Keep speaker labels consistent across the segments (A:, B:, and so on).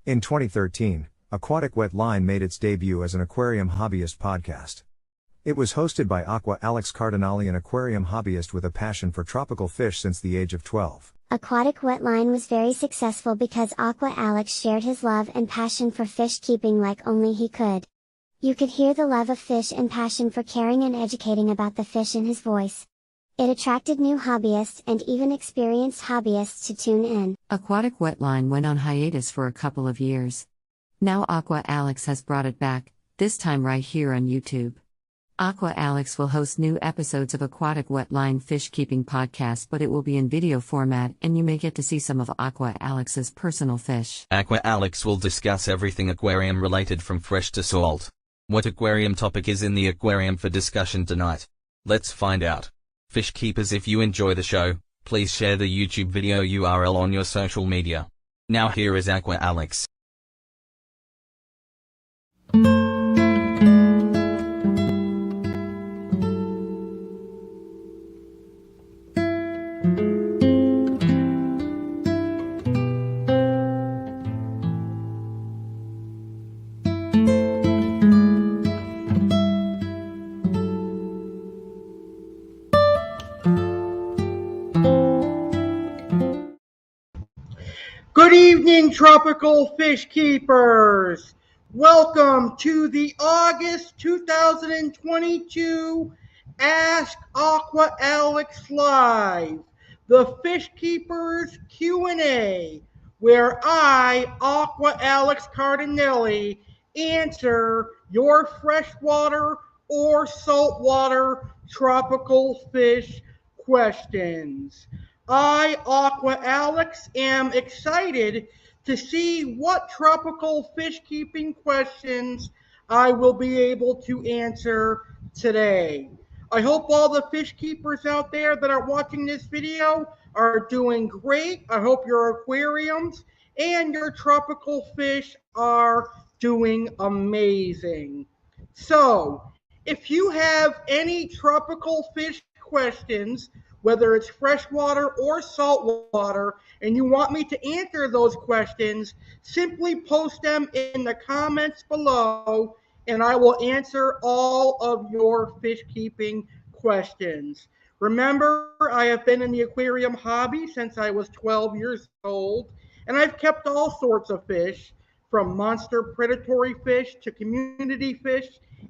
A: In 2013, Aquatic Wet Line made its debut as an aquarium hobbyist podcast. It was hosted by Aqua Alex, Cardinale, an aquarium hobbyist with a passion for tropical fish since the age of 12.
B: Aquatic Wet Line was very successful because Aqua Alex shared his love and passion for fish keeping like only he could. You could hear the love of fish and passion for caring and educating about the fish in his voice. It attracted new hobbyists and even experienced hobbyists to tune in.
C: Aquatic Wet Line went on hiatus for a couple of years. Now Aqua Alex has brought it back, this time right here on YouTube. Aqua Alex will host new episodes of Aquatic Wet Line Fish Keeping Podcast, but it will be in video format and you may get to see some of Aqua Alex's personal fish.
D: Aqua Alex will discuss everything aquarium related from fresh to salt. What aquarium topic is in the aquarium for discussion tonight? Let's find out. Fish keepers, if you enjoy the show, please share the YouTube video URL on your social media. Now here is Aqua Alex.
E: Good evening, tropical fish keepers. Welcome to the August 2022 Ask Aqua Alex Live, the Fish Keepers Q&A, where I, Aqua Alex Cardinale, answer your freshwater or saltwater tropical fish questions. I, Aqua Alex, am excited to see what tropical fish keeping questions I will be able to answer today. I hope all the fish keepers out there that are watching this video are doing great. I hope your aquariums and your tropical fish are doing amazing. So, if you have any tropical fish questions, whether it's freshwater or saltwater, and you want me to answer those questions, simply post them in the comments below, and I will answer all of your fish keeping questions. Remember, I have been in the aquarium hobby since I was 12 years old, and I've kept all sorts of fish, from monster predatory fish to community fish,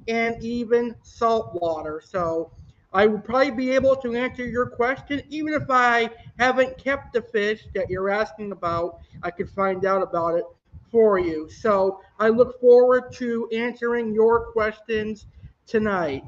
E: and even saltwater. So I will probably be able to answer your question. Even if I haven't kept the fish that you're asking about, I could find out about it for you. So I look forward to answering your questions tonight.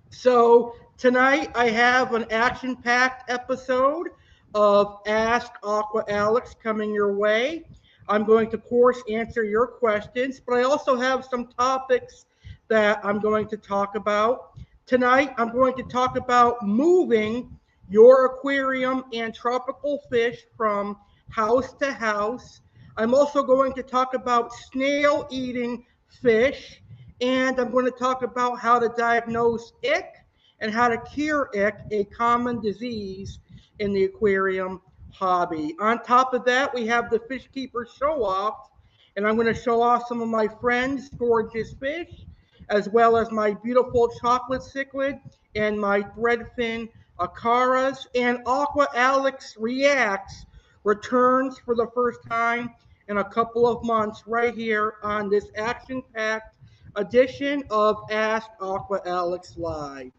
E: So tonight I have an action-packed episode of Ask Aqua Alex coming your way. I'm going to, of course, answer your questions, but I also have some topics that I'm going to talk about. Tonight, I'm going to talk about moving your aquarium and tropical fish from house to house. I'm also going to talk about snail-eating fish, and I'm going to talk about how to diagnose ick and how to cure ick, a common disease in the aquarium hobby. On top of that, we have the Fish Keeper Show-Off, and I'm going to show off some of my friends' gorgeous fish, as well as my beautiful chocolate cichlid and my threadfin acaras. And Aqua Alex Reacts returns for the first time in a couple of months right here on this action-packed edition of Ask Aqua Alex Live.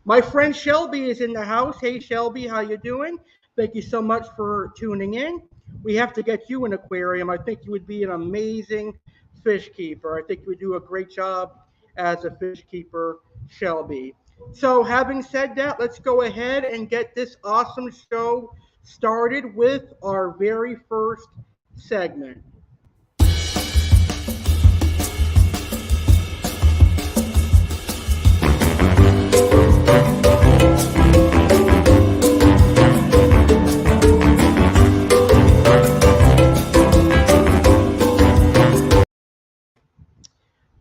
E: My friend Shelby is in the house. Hey Shelby, how you doing? Thank you so much for tuning in. We have to get you an aquarium. I think you would be an amazing fish keeper. I think you would do a great job as a fish keeper, Shelby. So, having said that, let's go ahead and get this awesome show started with our very first segment.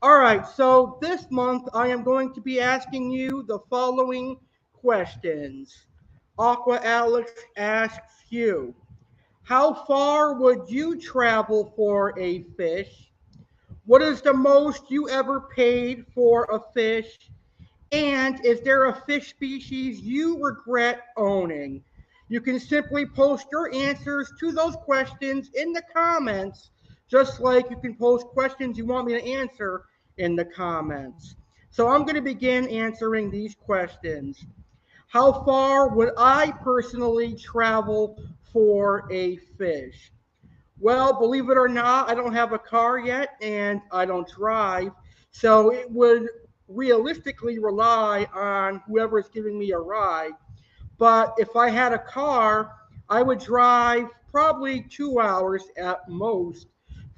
E: All right, so this month I am going to be asking you the following questions. Aqua Alex asks you, how far would you travel for a fish? What is the most you ever paid for a fish? And is there a fish species you regret owning? You can simply post your answers to those questions in the comments, just like you can post questions you want me to answer in the comments. So I'm going to begin answering these questions. How far would I personally travel for a fish? Well, believe it or not, I don't have a car yet and I don't drive. So it would realistically rely on whoever's giving me a ride. But if I had a car, I would drive probably 2 hours at most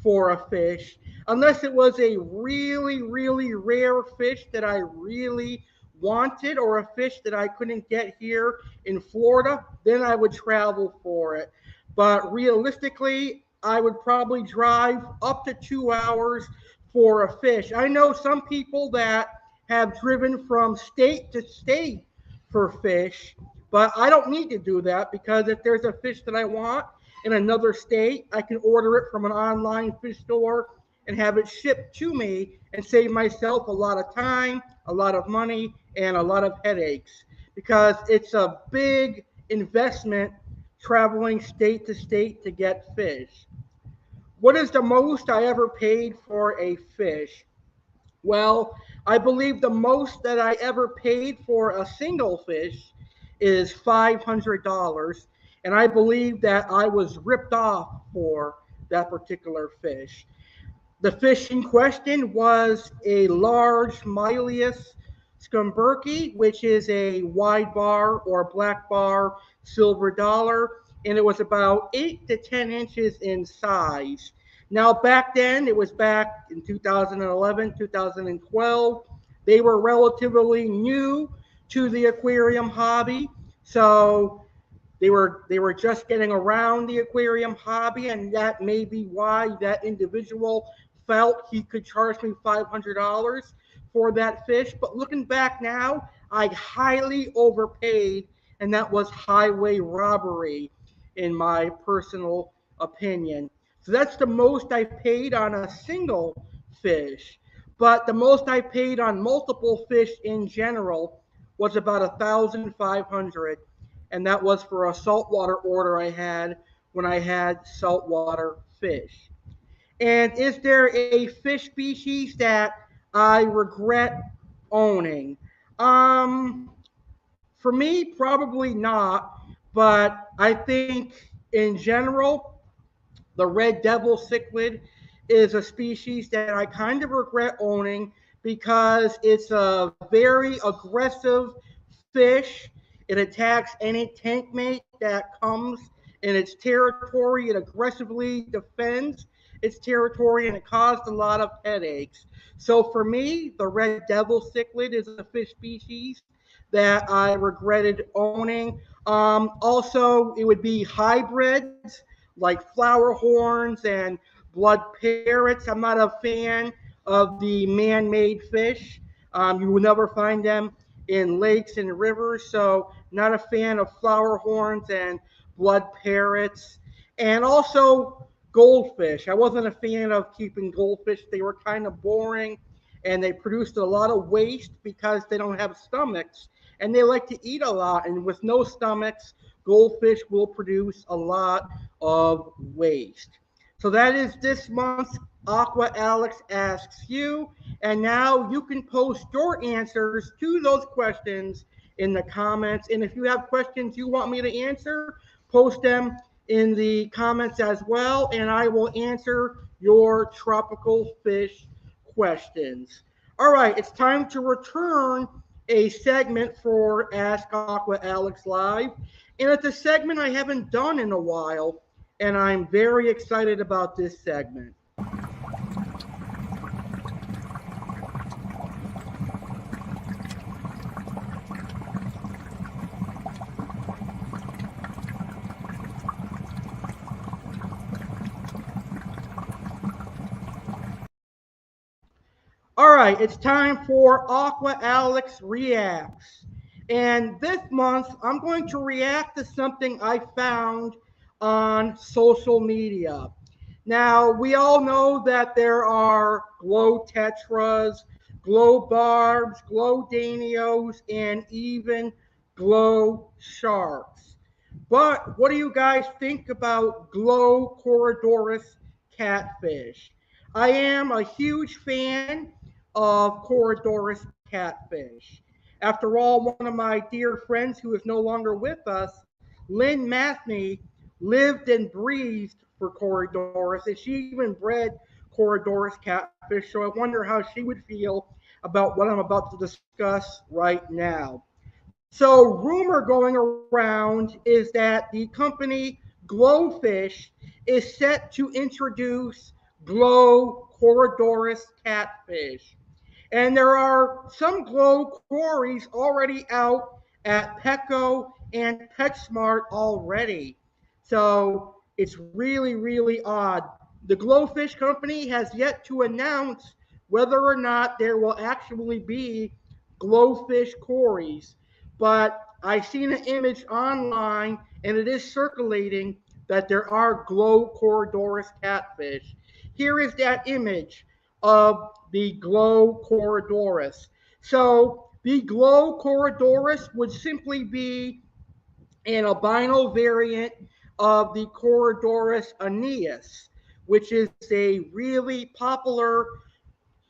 E: for a fish, unless it was a really, really rare fish that I really wanted or a fish that I couldn't get here in Florida, then I would travel for it. But realistically, I would probably drive up to 2 hours for a fish. I know some people that have driven from state to state for fish, but I don't need to do that because if there's a fish that I want in another state, I can order it from an online fish store and have it shipped to me and save myself a lot of time, a lot of money, and a lot of headaches because it's a big investment traveling state to state to get fish. What is the most I ever paid for a fish? Well, I believe the most that I ever paid for a single fish is $500. And I believe that I was ripped off for that particular fish. The fish in question was a large Mylius scumberky, which is a wide bar or black bar silver dollar, and it was about 8 to 10 inches in size. Now, back then, it was back in 2011, 2012. They were relatively new to the aquarium hobby, so they were just getting around the aquarium hobby, and that may be why that individual felt he could charge me $500 for that fish. But looking back now, I highly overpaid, and that was highway robbery, in my personal opinion. So that's the most I paid on a single fish. But the most I paid on multiple fish in general was about 1,500, and that was for a saltwater order I had when I had saltwater fish. And is there a fish species that I regret owning? For me, probably not, but I think in general, the red devil cichlid is a species that I kind of regret owning because it's a very aggressive fish. It attacks any tank mate that comes in its territory. It aggressively defends its territory and it caused a lot of headaches. So for me, the red devil cichlid is a fish species that I regretted owning. Also, it would be hybrids like flower horns and blood parrots. I'm not a fan of the man-made fish. You will never find them in lakes and rivers, so not a fan of flower horns and blood parrots. And also goldfish. I wasn't a fan of keeping goldfish. They were kind of boring and they produced a lot of waste because they don't have stomachs and they like to eat a lot. And with no stomachs, goldfish will produce a lot of waste. So that is this month's Aqua Alex Asks You. And now you can post your answers to those questions in the comments. And if you have questions you want me to answer, post them in the comments as well. And I will answer your tropical fish questions. All right, it's time to return a segment for Ask Aqua Alex Live. And it's a segment I haven't done in a while, and I'm very excited about this segment. All right, it's time for Aqua Alex Reacts. And this month, I'm going to react to something I found on social media. Now, we all know that there are glow tetras, glow barbs, glow danios, and even glow sharks. But what do you guys think about glow Corydoras catfish? I am a huge fan of Corydoras catfish. After all, one of my dear friends who is no longer with us, Lynn Mathney, lived and breathed for Corydoras, and she even bred Corydoras catfish. So I wonder how she would feel about what I'm about to discuss right now. So, rumor going around is that the company Glowfish is set to introduce Glow Corydoras catfish. And there are some glow quarries already out at Petco and PetSmart already. So it's really, really odd. The Glowfish company has yet to announce whether or not there will actually be glowfish quarries. But I've seen an image online and it is circulating that there are glow Corydoras catfish. Here is that image of the glow Corydoras. So the glow Corydoras would simply be an albino variant of the Corydoras aeneas, which is a really popular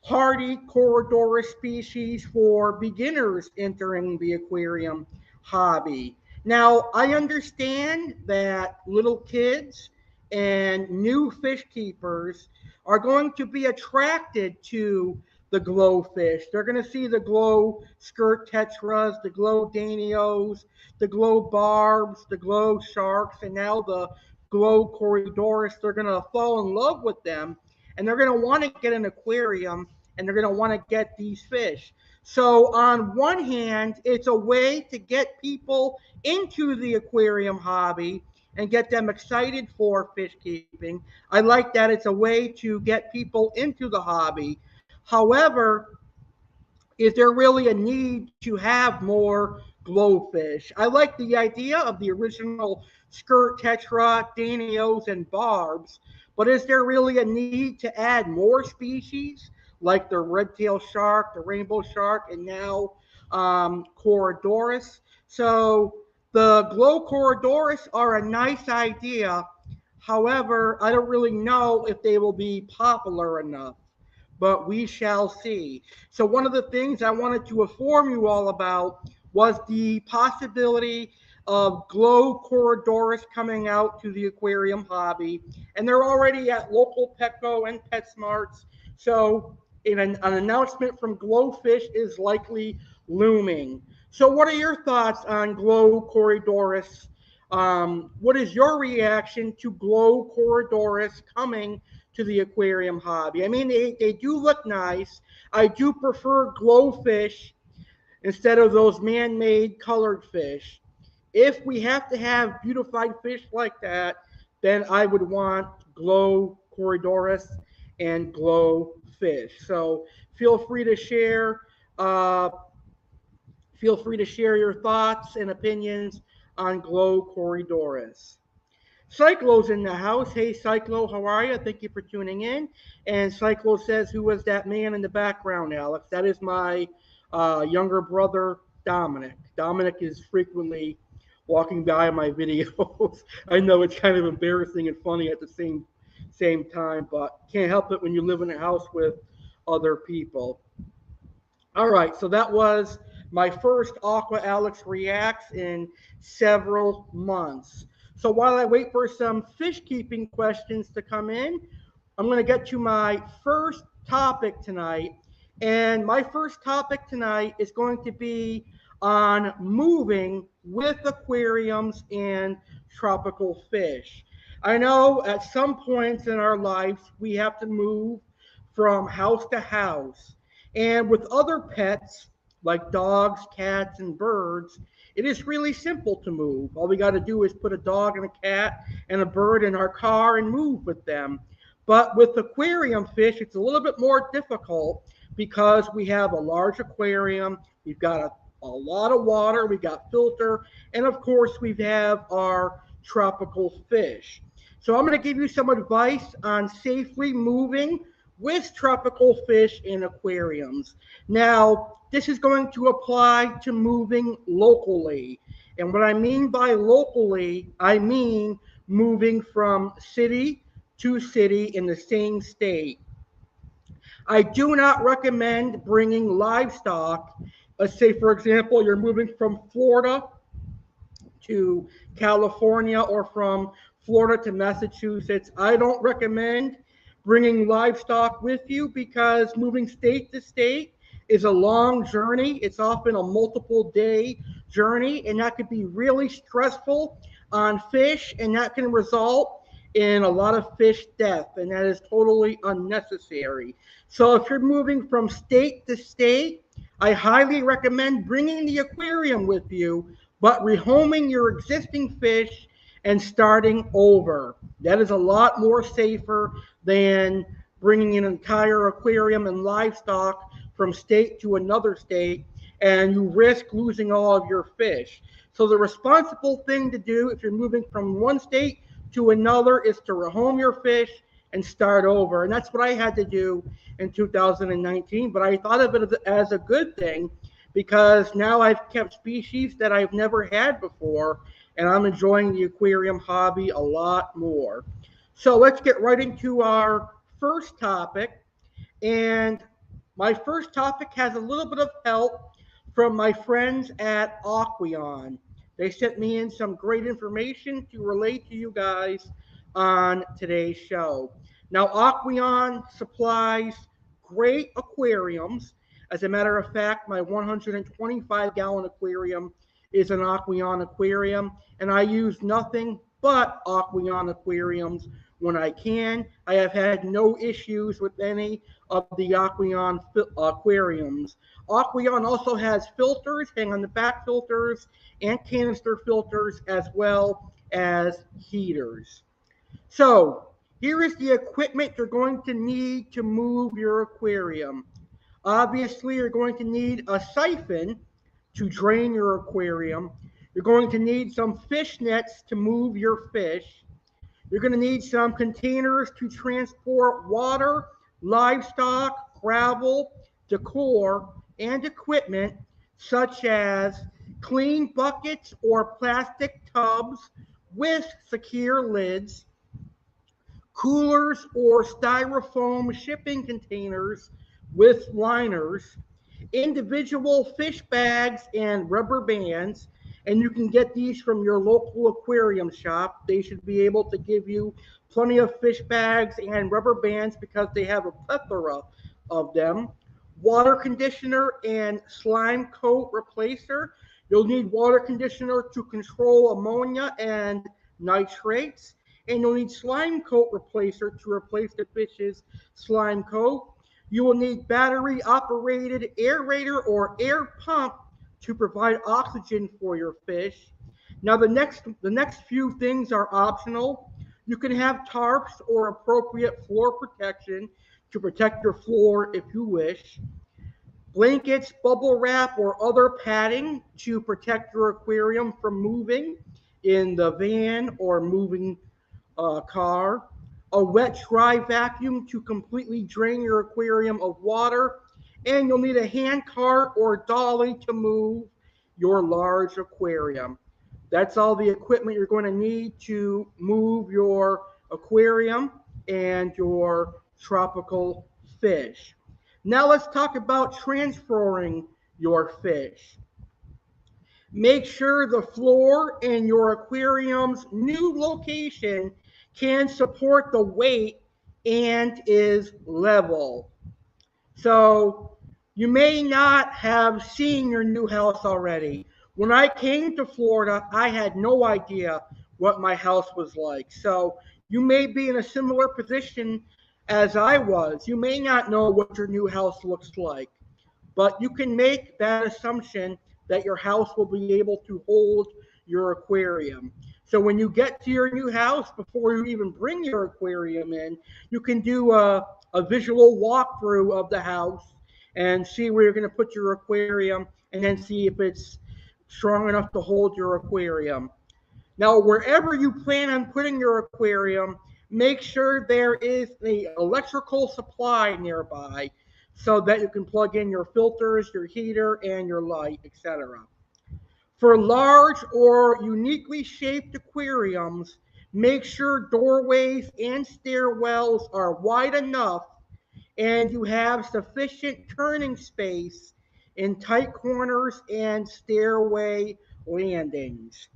E: hardy Corydoras species for beginners entering the aquarium hobby. Now, I understand that little kids and new fish keepers are going to be attracted to the glow fish. They're going to see the glow skirt tetras, the glow danios, the glow barbs, the glow sharks, and now the glow Corydoras. They're going to fall in love with them, and they're going to want to get an aquarium, and they're going to want to get these fish. So, on one hand, it's a way to get people into the aquarium hobby and get them excited for fish keeping. I like that it's a way to get people into the hobby. However, is there really a need to have more glowfish? I like the idea of the original skirt tetra, danios, and barbs, but is there really a need to add more species like the red-tailed shark, the rainbow shark, and now Corydoras? So the glow Corydoras are a nice idea. However, I don't really know if they will be popular enough, but we shall see. So, one of the things I wanted to inform you all about was the possibility of glow Corydoras coming out to the aquarium hobby, and they're already at local Petco and PetSmarts. So, an announcement from Glowfish is likely looming. So, what are your thoughts on glow Corydoras? What is your reaction to glow Corydoras coming to the aquarium hobby? I mean, they do look nice. I do prefer glowfish instead of those man-made colored fish. If we have to have beautified fish like that, then I would want glow Corydoras and glow fish. So feel free to share. Uh, Feel free to share your thoughts and opinions on glow Corydoras. Cyclo's in the house. Hey, Cyclo, how are you? Thank you for tuning in. And Cyclo says, who was that man in the background, Alex? That is my younger brother, Dominic. Dominic is frequently walking by my videos. I know it's kind of embarrassing and funny at the same time, but can't help it when you live in a house with other people. All right, so that was my first Aqua Alex Reacts in several months. So while I wait for some fish keeping questions to come in, I'm going to get to my first topic tonight. And my first topic tonight is going to be on moving with aquariums and tropical fish. I know at some points in our lives we have to move from house to house. And with other pets like dogs, cats, and birds, it is really simple to move. All we got to do is put a dog and a cat and a bird in our car and move with them. But with aquarium fish, it's a little bit more difficult because we have a large aquarium, we've got a lot of water, we got filter, and of course we have our tropical fish. So I'm going to give you some advice on safely moving with tropical fish in aquariums. Now, this is going to apply to moving locally. And what I mean by locally, I mean moving from city to city in the same state. I do not recommend bringing livestock. Let's say, for example, you're moving from Florida to California or from Florida to Massachusetts. I don't recommend bringing livestock with you because moving state to state is a long journey. It's often a multiple day journey, and that could be really stressful on fish, and that can result in a lot of fish death, and that is totally unnecessary. So if you're moving from state to state, I highly recommend bringing the aquarium with you, but rehoming your existing fish and starting over. That is a lot more safer than bringing an entire aquarium and livestock from state to another state, and you risk losing all of your fish. So the responsible thing to do if you're moving from one state to another is to rehome your fish and start over. And that's what I had to do in 2019, but I thought of it as a good thing because now I've kept species that I've never had before, and I'm enjoying the aquarium hobby a lot more. So let's get right into our first topic. And my first topic has a little bit of help from my friends at Aquion. They sent me in some great information to relate to you guys on today's show. Now, Aquion supplies great aquariums. As a matter of fact, my 125-gallon aquarium is an Aquion aquarium, and I use nothing but Aquion aquariums when I can. I have had no issues with any of the Aquion aquariums. Aquion also has filters, hang on the back filters, and canister filters, as well as heaters. So here is the equipment you're going to need to move your aquarium. Obviously, you're going to need a siphon to drain your aquarium. You're going to need some fish nets to move your fish. You're going to need some containers to transport water, livestock, gravel, decor, and equipment such as clean buckets or plastic tubs with secure lids, coolers or styrofoam shipping containers with liners, individual fish bags and rubber bands, and you can get these from your local aquarium shop. They should be able to give you plenty of fish bags and rubber bands because they have a plethora of them. Water conditioner and slime coat replacer. You'll need water conditioner to control ammonia and nitrates, and you'll need slime coat replacer to replace the fish's slime coat. You will need battery operated aerator or air pump to provide oxygen for your fish. Now the next few things are optional. You can have tarps or appropriate floor protection to protect your floor if you wish. Blankets, bubble wrap, or other padding to protect your aquarium from moving in the van or moving car. A wet dry vacuum to completely drain your aquarium of water, and you'll need a hand cart or dolly to move your large aquarium. That's all the equipment you're going to need to move your aquarium and your tropical fish. Now let's talk about transferring your fish. Make sure the floor in your aquarium's new location can support the weight and is level. So You may not have seen your new house already. When I came to Florida, I had no idea what my house was like. So you may be in a similar position as I was. You may not know what your new house looks like, but you can make that assumption that your house will be able to hold your aquarium. So when you get to your new house, before you even bring your aquarium in, you can do a visual walkthrough of the house and see where you're going to put your aquarium and then see if it's strong enough to hold your aquarium. Now, wherever you plan on putting your aquarium, make sure there is an electrical supply nearby so that you can plug in your filters, your heater, and your light, etc. For large or uniquely shaped aquariums, make sure doorways and stairwells are wide enough and you have sufficient turning space in tight corners and stairway landings.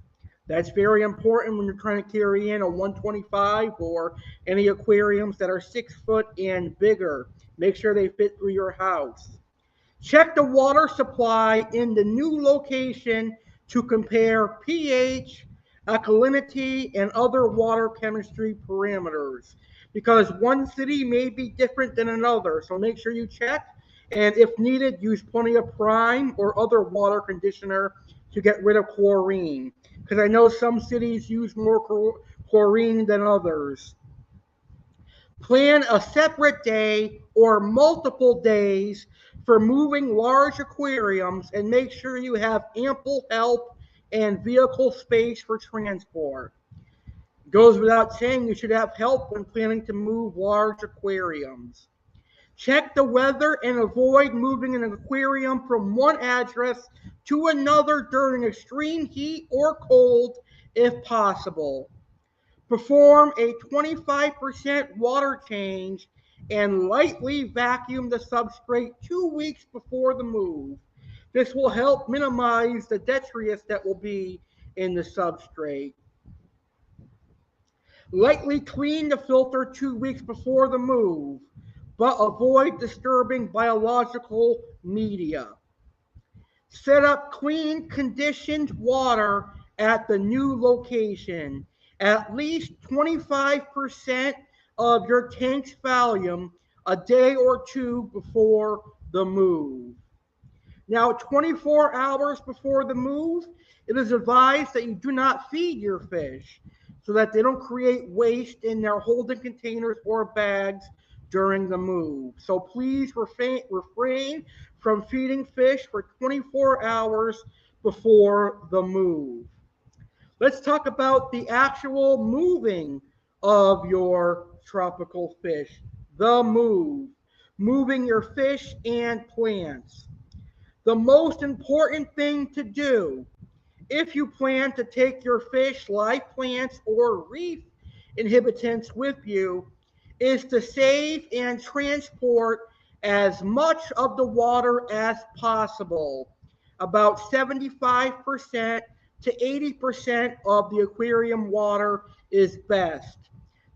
E: That's very important when you're trying to carry in a 125 or any aquariums that are 6 foot and bigger. Make sure they fit through your house. Check the water supply in the new location to compare pH, alkalinity, and other water chemistry parameters because one city may be different than another. So make sure you check, and if needed, use plenty of prime or other water conditioner to get rid of chlorine because I know some cities use more chlorine than others. Plan a separate day or multiple days for moving large aquariums and make sure you have ample help and vehicle space for transport. Goes without saying you should have help when planning to move large aquariums. Check the weather and avoid moving an aquarium from one address to another during extreme heat or cold if possible. Perform a 25% water change and lightly vacuum the substrate 2 weeks before the move. This will help minimize the detritus that will be in the substrate. Lightly clean the filter 2 weeks before the move, but avoid disturbing biological media. Set up clean, conditioned water at the new location. At least 25% of your tank's volume a day or two before the move. Now, 24 hours before the move, it is advised that you do not feed your fish so that they don't create waste in their holding containers or bags during the move. So please refrain from feeding fish for 24 hours before the move. Let's talk about the actual moving of your tropical fish. The move. Moving your fish and plants. The most important thing to do if you plan to take your fish, live plants, or reef inhabitants with you is to save and transport as much of the water as possible. About 75% to 80% of the aquarium water is best.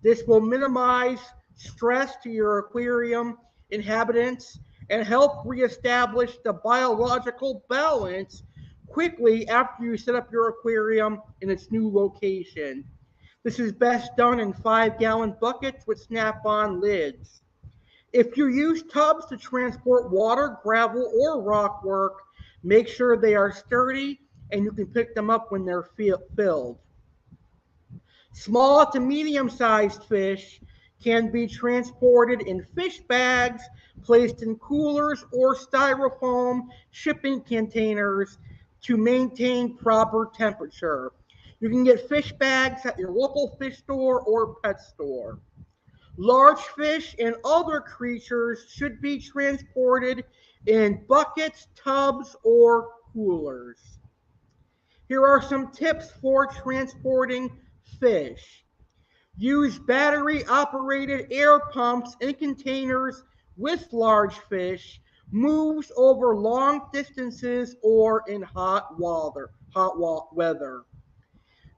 E: This will minimize stress to your aquarium inhabitants and help reestablish the biological balance quickly after you set up your aquarium in its new location. This is best done in 5-gallon buckets with snap-on lids. If you use tubs to transport water, gravel, or rock work, make sure they are sturdy and you can pick them up when they're filled. Small to medium-sized fish can be transported in fish bags, placed in coolers or styrofoam shipping containers to maintain proper temperature. You can get fish bags at your local fish store or pet store. Large fish and other creatures should be transported in buckets, tubs, or coolers. Here are some tips for transporting fish. Use battery-operated air pumps in containers with large fish, moves over long distances or in hot weather.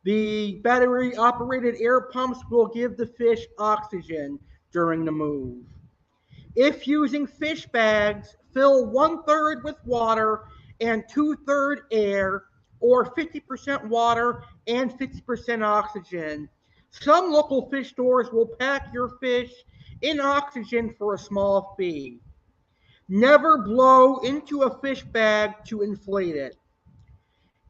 E: The battery-operated air pumps will give the fish oxygen during the move. If using fish bags, fill 1/3 with water and 2/3 air, or 50% water and 50% oxygen. Some local fish stores will pack your fish in oxygen for a small fee. Never blow into a fish bag to inflate it.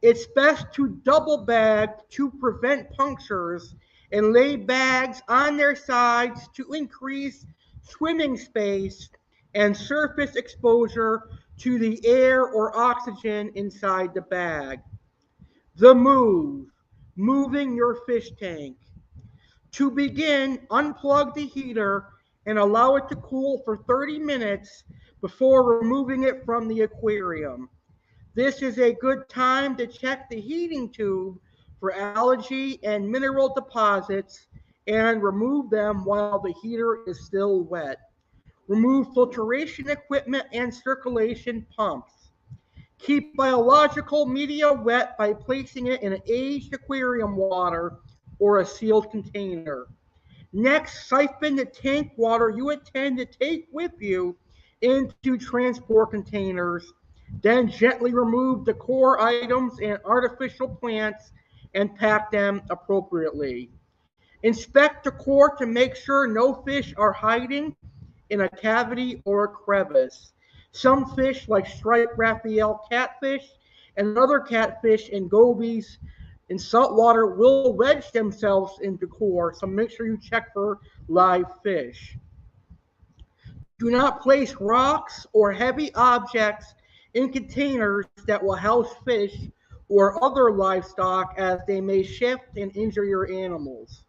E: It's best to double bag to prevent punctures and lay bags on their sides to increase swimming space and surface exposure to the air or oxygen inside the bag. The move, moving your fish tank. To begin, unplug the heater and allow it to cool for 30 minutes before removing it from the aquarium. This is a good time to check the heating tube for algae and mineral deposits and remove them while the heater is still wet. Remove filtration equipment and circulation pumps. Keep biological media wet by placing it in aged aquarium water or a sealed container. Next, siphon the tank water you intend to take with you into transport containers. Then gently remove the core items and artificial plants and pack them appropriately. Inspect the core to make sure no fish are hiding in a cavity or a crevice. Some fish, like striped Raphael catfish and other catfish and gobies in saltwater, will wedge themselves into core, so make sure you check for live fish. Do not place rocks or heavy objects in containers that will house fish or other livestock, as they may shift and injure your animals.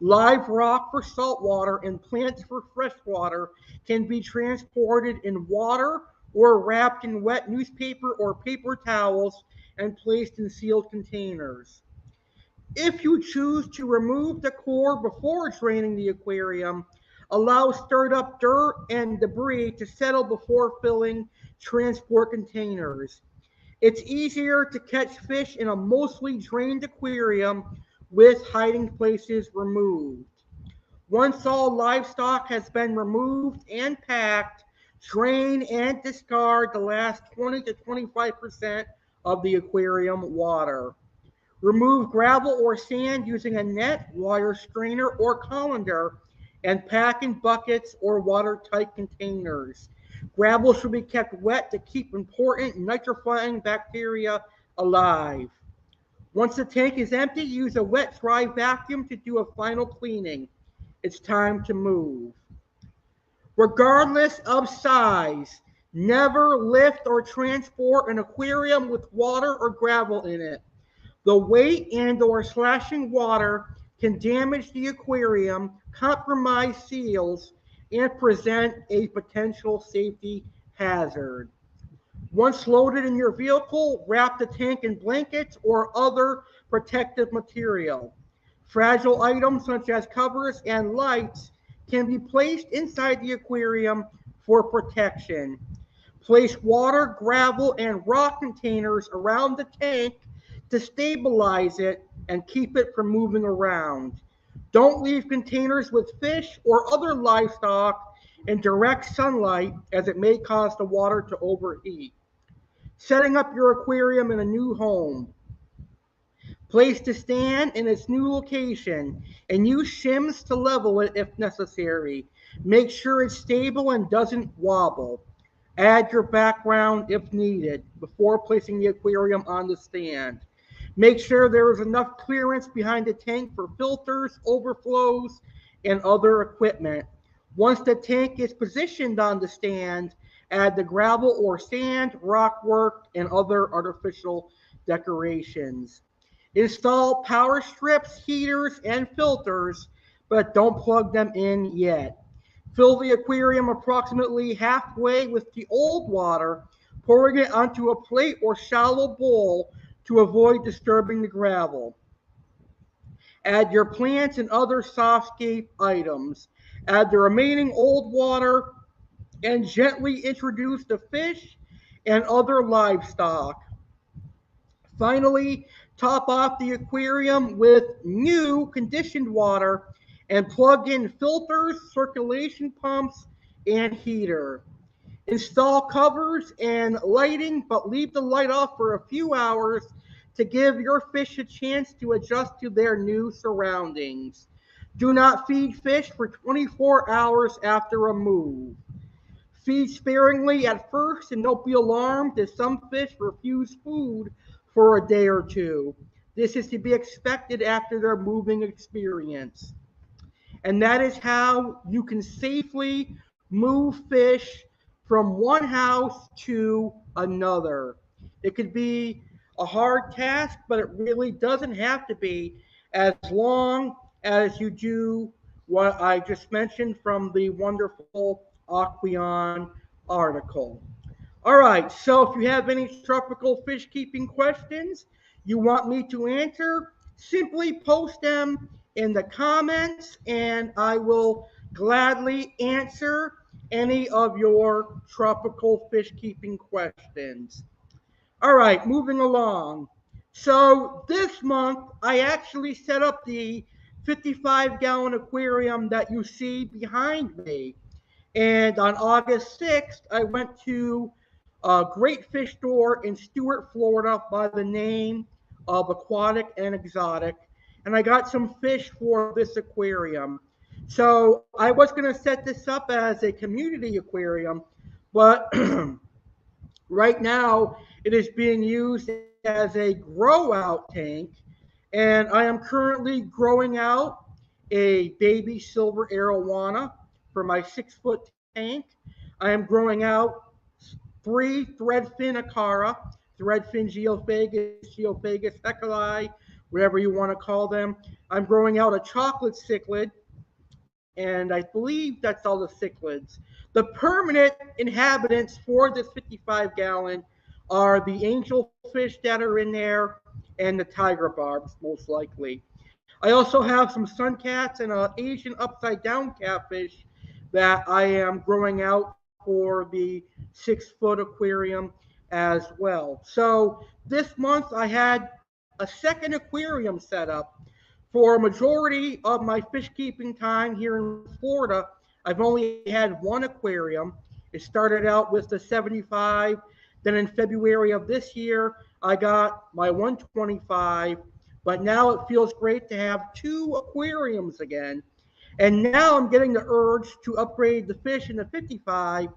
E: Live rock for saltwater and plants for freshwater can be transported in water or wrapped in wet newspaper or paper towels and placed in sealed containers. If you choose to remove the core before draining the aquarium, allow stirred up dirt and debris to settle before filling transport containers. It's easier to catch fish in a mostly drained aquarium with hiding places removed. Once all livestock has been removed and packed, drain and discard the last 20 to 25% of the aquarium water. Remove gravel or sand using a net, wire strainer, or colander and pack in buckets or watertight containers. Gravel should be kept wet to keep important nitrifying bacteria alive. Once the tank is empty, use a wet, dry vacuum to do a final cleaning. It's time to move. Regardless of size, never lift or transport an aquarium with water or gravel in it. The weight and or slashing water can damage the aquarium, compromise seals, and present a potential safety hazard. Once loaded in your vehicle, wrap the tank in blankets or other protective material. Fragile items such as covers and lights can be placed inside the aquarium for protection. Place water, gravel, and rock containers around the tank to stabilize it and keep it from moving around. Don't leave containers with fish or other livestock in direct sunlight, as it may cause the water to overheat. Setting up your aquarium in a new home. Place the stand in its new location and use shims to level it if necessary. Make sure it's stable and doesn't wobble. Add your background if needed before placing the aquarium on the stand. Make sure there is enough clearance behind the tank for filters, overflows, and other equipment. Once the tank is positioned on the stand, add the gravel or sand, rock work, and other artificial decorations. Install power strips, heaters, and filters, but don't plug them in yet. Fill the aquarium approximately halfway with the old water, pouring it onto a plate or shallow bowl to avoid disturbing the gravel. Add your plants and other softscape items. Add the remaining old water and gently introduce the fish and other livestock. Finally, top off the aquarium with new conditioned water and plug in filters, circulation pumps, and heater. Install covers and lighting, but leave the light off for a few hours to give your fish a chance to adjust to their new surroundings. Do not feed fish for 24 hours after a move. Feed sparingly at first and don't be alarmed if some fish refuse food for a day or two. This is to be expected after their moving experience. And that is how you can safely move fish from one house to another. It could be a hard task, but it really doesn't have to be, as long as you do what I just mentioned from the wonderful Aquion article. All right, so if you have any tropical fish keeping questions you want me to answer, simply post them in the comments and I will gladly answer any of your tropical fish keeping questions. All right, moving along. So this month, I actually set up the 55-gallon aquarium that you see behind me. And on August 6th, I went to a great fish store in Stuart, Florida by the name of Aquatic and Exotic. And I got some fish for this aquarium. So I was going to set this up as a community aquarium, but right now it is being used as a grow out tank. And I am currently growing out a baby silver arowana for my 6 foot tank. I am growing out 3 threadfin acara, threadfin geophagus hecali, whatever you want to call them. I'm growing out a chocolate cichlid, and I believe that's all the cichlids. The permanent inhabitants for this 55-gallon are the angelfish that are in there and the tiger barbs, most likely. I also have some suncats and an Asian upside down catfish that I am growing out for the 6 foot aquarium as well. So this month I had a second aquarium set up. For a majority of my fish keeping time here in Florida, I've only had one aquarium. It started out with the 75. Then in February of this year, I got my 125. But now it feels great to have 2 aquariums again. And now I'm getting the urge to upgrade the fish in the 55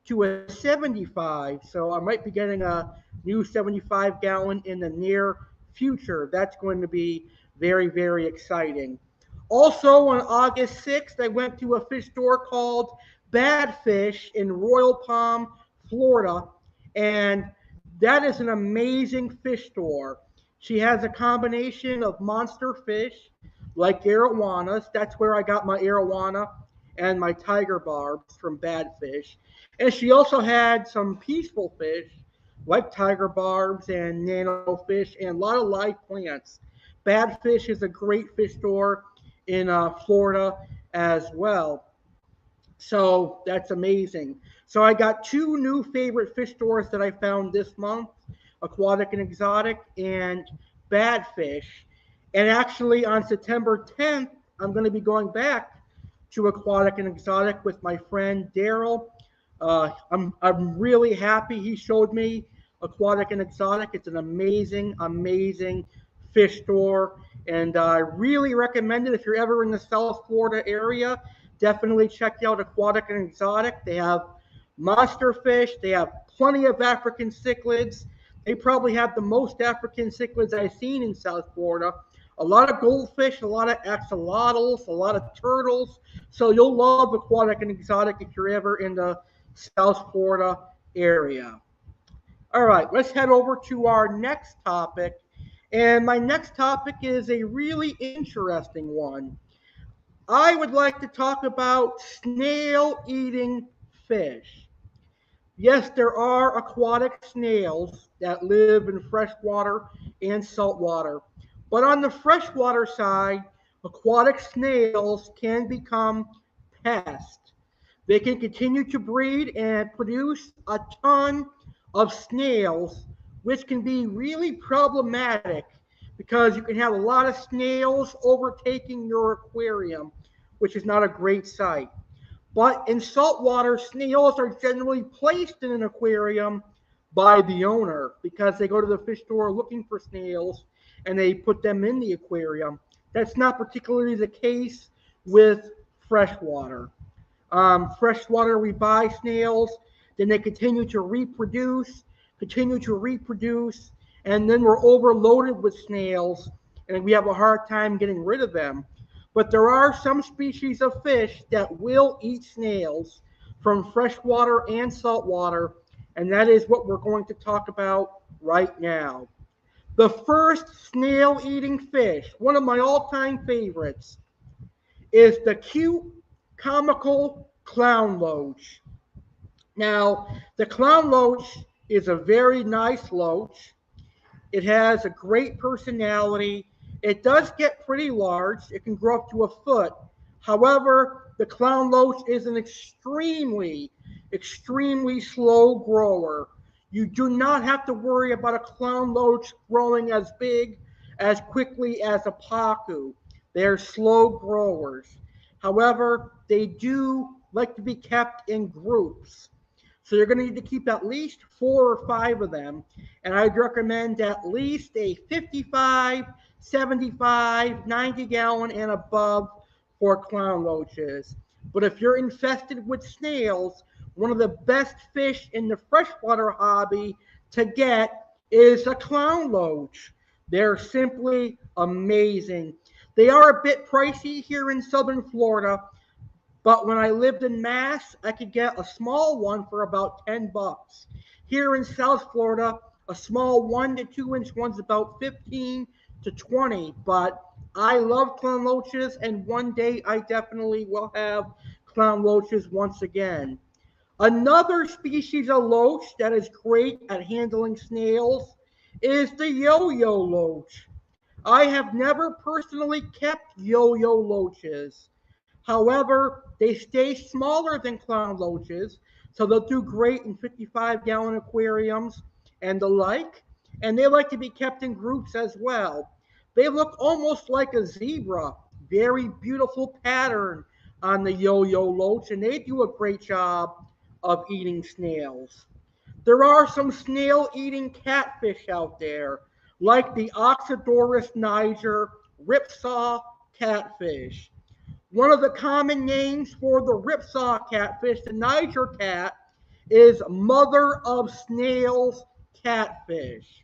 E: to a 75. So I might be getting a new 75-gallon in the near future. That's going to be very, very exciting. Also on August 6th, I went to a fish store called Bad Fish in Royal Palm, Florida. And that is an amazing fish store. She has a combination of monster fish like arowanas. That's where I got my arowana and my tiger barbs from Bad Fish. And she also had some peaceful fish like tiger barbs and nano fish and a lot of live plants. Bad Fish is a great fish store in Florida as well. So that's amazing. So I got 2 new favorite fish stores that I found this month, Aquatic and Exotic and Bad Fish. And actually on September 10th, I'm going to be going back to Aquatic and Exotic with my friend Darrell. I'm really happy he showed me Aquatic and Exotic. It's an amazing, amazing fish store. And I really recommend it if you're ever in the South Florida area. Definitely check out Aquatic and Exotic. They have monster fish. They have plenty of African cichlids. They probably have the most African cichlids I've seen in South Florida. A lot of goldfish, a lot of axolotls, a lot of turtles. So you'll love Aquatic and Exotic if you're ever in the South Florida area. All right, let's head over to our next topic. And my next topic is a really interesting one. I would like to talk about snail-eating fish. Yes, there are aquatic snails that live in freshwater and saltwater. But on the freshwater side, aquatic snails can become pests. They can continue to breed and produce a ton of snails, which can be really problematic because you can have a lot of snails overtaking your aquarium, which is not a great sight. But in saltwater, snails are generally placed in an aquarium by the owner because they go to the fish store looking for snails and they put them in the aquarium. That's not particularly the case with freshwater. Freshwater, we buy snails, then they continue to reproduce, and then we're overloaded with snails, and we have a hard time getting rid of them. But there are some species of fish that will eat snails from freshwater and saltwater, and that is what we're going to talk about right now. The first snail-eating fish, one of my all-time favorites, is the cute, comical clown loach. Now, the clown loach is a very nice loach. It has a great personality. It does get pretty large. It can grow up to a foot. However, the clown loach is an extremely, extremely slow grower. You do not have to worry about a clown loach growing as big, as quickly as a pacu. They're slow growers. However, they do like to be kept in groups. So you're going to need to keep at least 4 or 5 of them. And I'd recommend at least a 55, 75, 90 gallon and above for clown loaches. But if you're infested with snails, one of the best fish in the freshwater hobby to get is a clown loach. They're simply amazing. They are a bit pricey here in southern Florida, but when I lived in Mass, I could get a small one for about $10. Here in South Florida, a small 1 to 2 inch one's about 15 to 20. But I love clown loaches, and one day I definitely will have clown loaches once again. Another species of loach that is great at handling snails is the yo-yo loach. I have never personally kept yo-yo loaches. However, they stay smaller than clown loaches, so they'll do great in 55-gallon aquariums and the like, and they like to be kept in groups as well. They look almost like a zebra, very beautiful pattern on the yo-yo loach, and they do a great job of eating snails. There are some snail-eating catfish out there, like the Oxydorus niger ripsaw catfish. One of the common names for the ripsaw catfish, the Niger cat, is mother of snails catfish.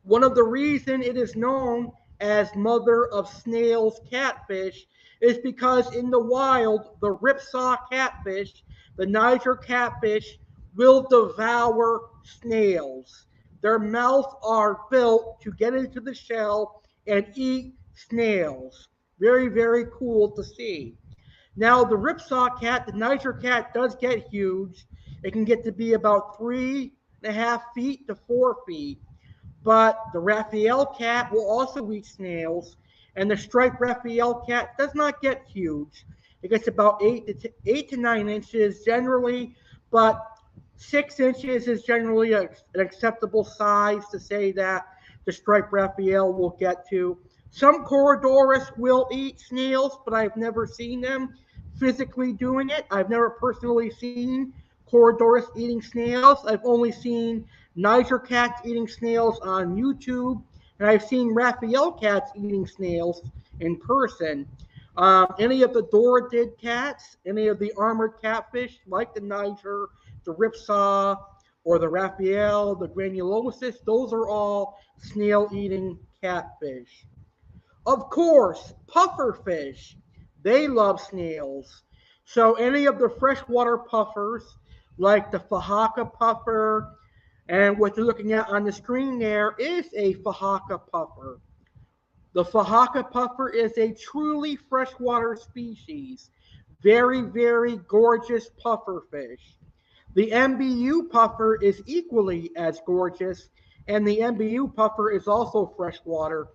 E: One of the reasons it is known as mother of snails catfish is because in the wild, the ripsaw catfish, the Niger catfish, will devour snails. Their mouths are built to get into the shell and eat snails. Very, very cool to see. Now, the ripsaw cat, the Niger cat, does get huge. It can get to be about 3.5 feet to 4 feet. But the Raphael cat will also eat snails, and the striped Raphael cat does not get huge. It gets about 8 to 9 inches generally, but 6 inches is generally an acceptable size to say that the striped Raphael will get to. Some Corydoras will eat snails, but I've never seen them physically doing it. I've never personally seen Corydoras eating snails. I've only seen Niger cats eating snails on YouTube, and I've seen Raphael cats eating snails in person. Any of the Dorotid cats, any of the armored catfish like the Niger, the ripsaw, or the Raphael, the granulosus, those are all snail-eating catfish. Of course, pufferfish, they love snails. So any of the freshwater puffers, like the Fahaka puffer, and what you're looking at on the screen there is a Fahaka puffer. The Fahaka puffer is a truly freshwater species. Very, very gorgeous pufferfish. The MBU puffer is equally as gorgeous, and the MBU puffer is also freshwater.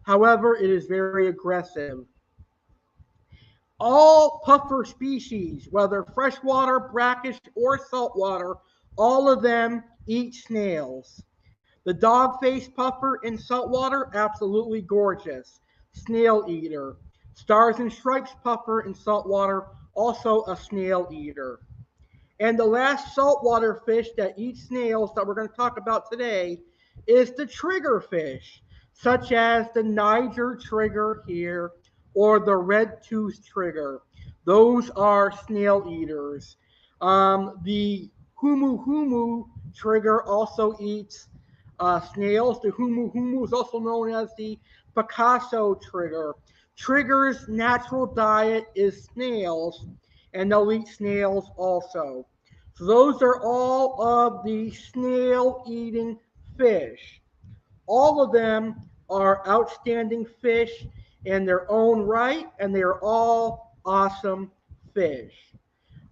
E: However, it is very aggressive. All puffer species, whether freshwater, brackish, or saltwater, all of them eat snails. The dog-faced puffer in saltwater, absolutely gorgeous. Snail eater. Stars and stripes puffer in saltwater, also a snail eater. And the last saltwater fish that eats snails that we're going to talk about today is the triggerfish, such as the Niger trigger here or the red-toothed trigger. Those are snail eaters. The humu humu trigger also eats snails. The humu humu is also known as the Picasso trigger. Trigger's natural diet is snails, and they'll eat snails also. So those are all of the snail-eating fish. All of them are outstanding fish in their own right, and they are all awesome fish.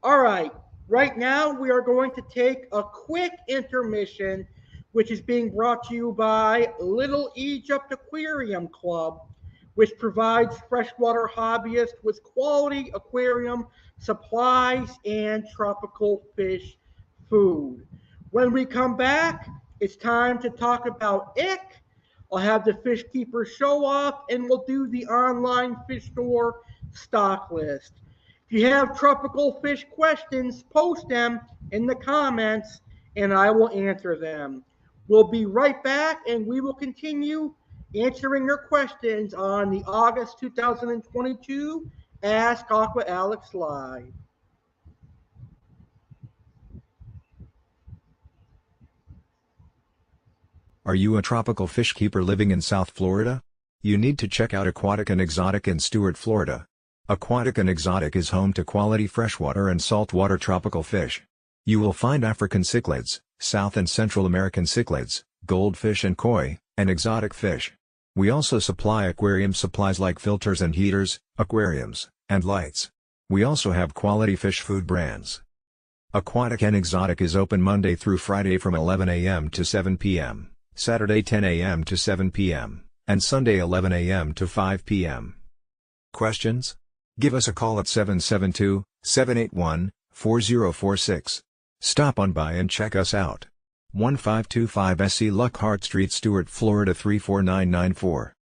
E: All right, right now we are going to take a quick intermission, which is being brought to you by Little Egypt Aquarium Club, which provides freshwater hobbyists with quality aquarium supplies and tropical fish food. When we come back, it's time to talk about ick. I'll have the fish keeper show off, and we'll do the online fish store stock list. If you have tropical fish questions, post them in the comments and I will answer them. We'll be right back and we will continue answering your questions on the August 2022 Ask Aqua Alex Live.
A: Are you a tropical fish keeper living in South Florida? You need to check out Aquatic and Exotic in Stuart, Florida. Aquatic and Exotic is home to quality freshwater and saltwater tropical fish. You will find African cichlids, South and Central American cichlids, goldfish and koi, and exotic fish. We also supply aquarium supplies like filters and heaters, aquariums, and lights. We also have quality fish food brands. Aquatic and Exotic is open Monday through Friday from 11 a.m. to 7 p.m., Saturday 10 a.m. to 7 p.m., and Sunday 11 a.m. to 5 p.m. Questions? Give us a call at 772-781-4046. Stop on by and check us out. 1525 A.C. Lockhart Street, Stuart, Florida 34994.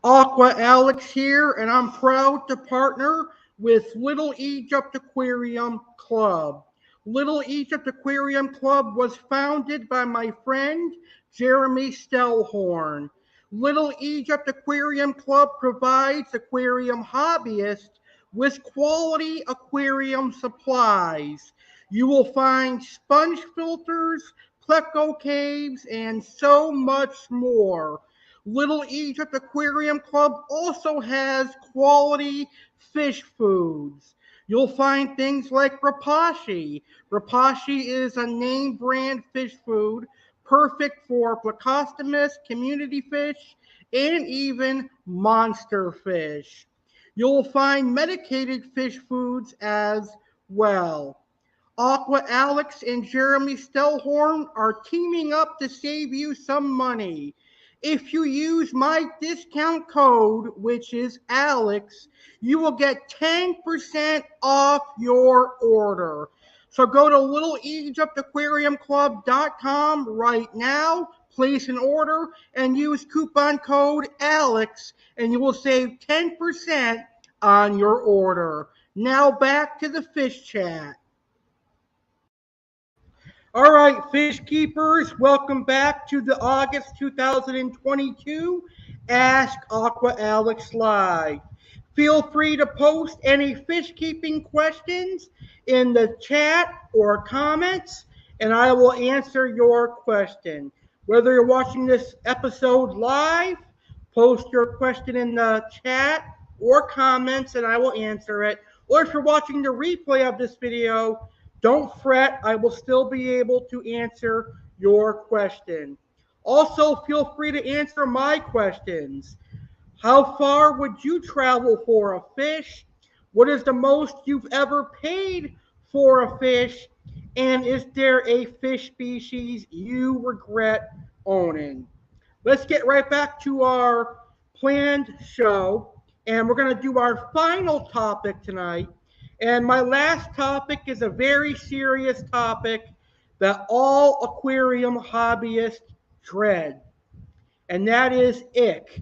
E: Aqua Alex here, and I'm proud to partner with Little Egypt Aquarium Club. Little Egypt Aquarium Club was founded by my friend Jeremy Stellhorn. Little Egypt Aquarium Club provides aquarium hobbyists with quality aquarium supplies. You will find sponge filters, pleco caves, and so much more. Little Egypt Aquarium Club also has quality fish foods. You'll find things like rapashi. Rapashi is a name brand fish food, perfect for plecostomus, community fish, and even monster fish. You'll find medicated fish foods as well. Aqua Alex and Jeremy Stellhorn are teaming up to save you some money. If you use my discount code, which is Alex, you will get 10% off your order. So go to littleegyptaquariumclub.com right now, place an order, and use coupon code Alex, and you will save 10% on your order. Now back to the fish chat. All right, fish keepers, welcome back to the August 2022 Ask Aqua Alex Live. Feel free to post any fish keeping questions in the chat or comments, and I will answer your question. Whether you're watching this episode live, post your question in the chat or comments, and I will answer it. Or if you're watching the replay of this video, don't fret, I will still be able to answer your question. Also, feel free to answer my questions. How far would you travel for a fish? What is the most you've ever paid for a fish? And is there a fish species you regret owning? Let's get right back to our planned show. And we're going to do our final topic tonight. And my last topic is a very serious topic that all aquarium hobbyists dread. and that is ick.